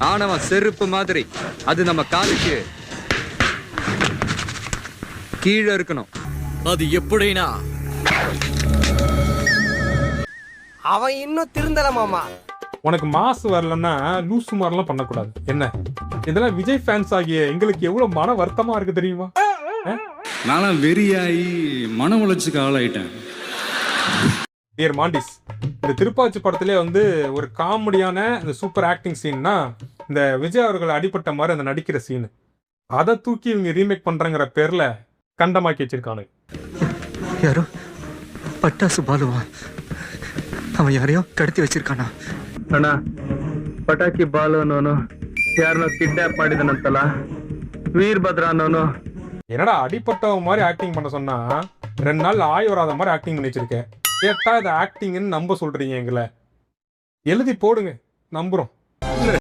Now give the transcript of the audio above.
ஆனவன் செருப்பு மாதிரி அது நம்ம காலுக்கு கீழே இருக்கணும். அது எப்படினா அவன் இன்னும் திருந்தல மாமா. உனக்கு மாசு வரலன்னா லூசு மாதிரிலாம் பண்ணக்கூடாது. என்ன இதெல்லாம் விஜய் ஃபேன்ஸ் ஆகிய எங்களுக்கு எவ்வளவு மன வருத்தமா இருக்கு தெரியுமா? நான் வெறியாகி மன உளைச்சுக்கு ஆளாயிட்டேன். டியர் மாண்டிஸ், இந்த திருப்பாச்சி படத்திலே வந்து ஒரு காமெடியான இந்த சூப்பர் ஆக்டிங் சீன்னா இந்த விஜய் அவர்கள் அடிபட்ட மாதிரி அந்த நடிக்கிற சீனு, அதை தூக்கி இவங்க ரீமேக் பண்றங்கிற பேர்ல கண்டமாக்கி வச்சிருக்கானு. யாரோ பட்டாசு பாலுவா, அவன் யாரையோ கடத்தி வச்சிருக்கானா? ಅಣ್ಣ ಪಟಾಕಿ ಬಾಲು ಅನ್ನೋನು ಯಾರನ್ನೋ ಕಿಡ್ನಾಪ್ ಮಾಡಿದನಂತಲ್ಲ, ವೀರಭದ್ರ ಅನ್ನೋನು. என்னடா அடிப்பட்டவன் மாதிரி ஆக்டிங் பண்ண சொன்னா 2 நாள் ஆய் வராத மாதிரி ஆக்டிங் பண்ணி வச்சிருக்கேன். கேட்டா இது ஆக்டிங்னு நம்ப சொல்றீங்க எங்களை. எழுதி போடுங்க, நம்புறோம்.